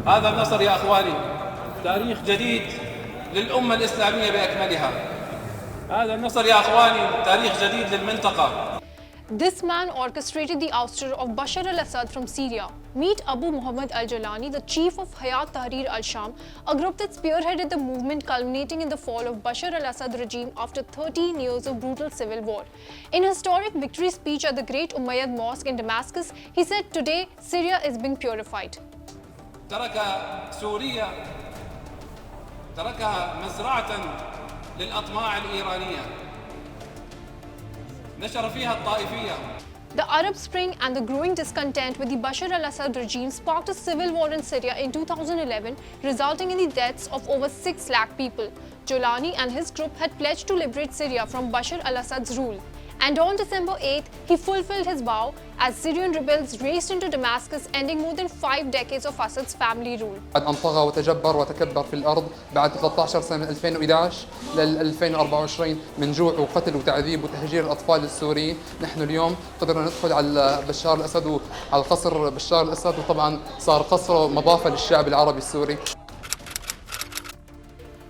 هذا النصر يا أخواني تاريخ جديد للأمة الإسلامية بأكملها. هذا النصر يا أخواني تاريخ جديد للمنطقة. This man orchestrated the ouster of Bashar al-Assad from Syria. Meet Abu Mohammed al-Jolani, the chief of Hayat Tahrir al-Sham, a group that spearheaded the movement culminating in the fall of Bashar al-Assad regime after 13 years of brutal civil war. In a historic victory speech at the Great Umayyad Mosque in Damascus, he said, "Today, Syria is being purified." ترك سوريا تركها مزرعة للأطماع الإيرانية نشر فيها الطائفية. The Arab Spring and the growing discontent with the Bashar al-Assad regime sparked a civil war in Syria in 2011, resulting in the deaths of over 6 lakh people. Jolani and his group had pledged to liberate Syria from Bashar al-Assad's rule. And on December 8th, he fulfilled his vow as Syrian rebels raced into Damascus, ending more than 5 decades of Assad's family rule. بعد أن طغى وتجبر وتكبر في الأرض بعد 13 سنة من 2011 لل 2024 من جوع وقتل وتعذيب وتهجير الأطفال السوريين، نحن اليوم قدرنا ندخل على بشار الأسد وعلى قصر بشار الأسد، وطبعا صار قصره مضافة للشعب العربي السوري.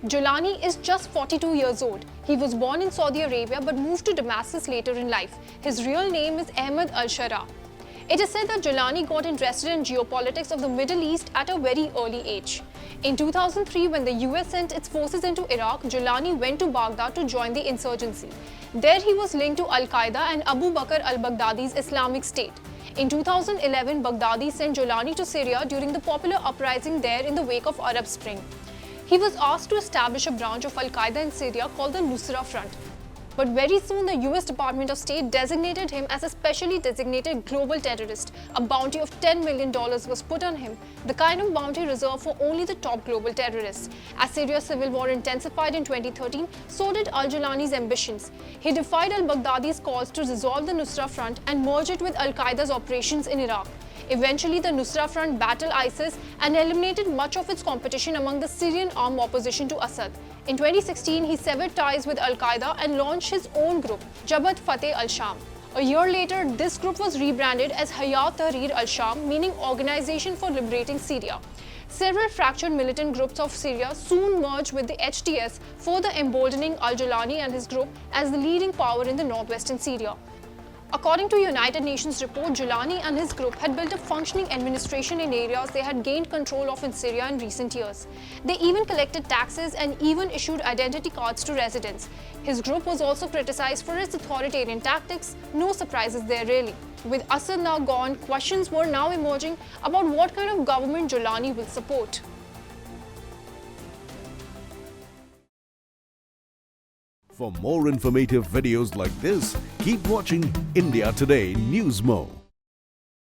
Jolani is just 42 years old. He was born in Saudi Arabia but moved to Damascus later in life. His real name is Ahmed al-Shara. It is said that Jolani got interested in geopolitics of the Middle East at a very early age. In 2003, when the US sent its forces into Iraq, Jolani went to Baghdad to join the insurgency. There he was linked to al-Qaeda and Abu Bakr al-Baghdadi's Islamic State. In 2011, Baghdadi sent Jolani to Syria during the popular uprising there in the wake of Arab Spring. He was asked to establish a branch of al-Qaeda in Syria called the Nusra Front. But very soon the US Department of State designated him as a specially designated global terrorist. A bounty of $10 million was put on him, the kind of bounty reserved for only the top global terrorists. As Syria's civil war intensified in 2013, so did al-Julani's ambitions. He defied al-Baghdadi's calls to dissolve the Nusra Front and merge it with al-Qaeda's operations in Iraq. Eventually, the Nusra Front battled ISIS and eliminated much of its competition among the Syrian armed opposition to Assad. In 2016, he severed ties with al-Qaeda and launched his own group, Jabhat Fateh al-Sham. A year later, this group was rebranded as Hayat Tahrir al-Sham, meaning Organization for Liberating Syria. Several fractured militant groups of Syria soon merged with the HTS, further emboldening al-Jolani and his group as the leading power in the northwestern Syria. According to a United Nations report, Jolani and his group had built a functioning administration in areas they had gained control of in Syria in recent years. They even collected taxes and even issued identity cards to residents. His group was also criticized for its authoritarian tactics. No surprises there really. With Assad now gone, questions were now emerging about what kind of government Jolani will support. For more informative videos like this, keep watching India Today Newsmo.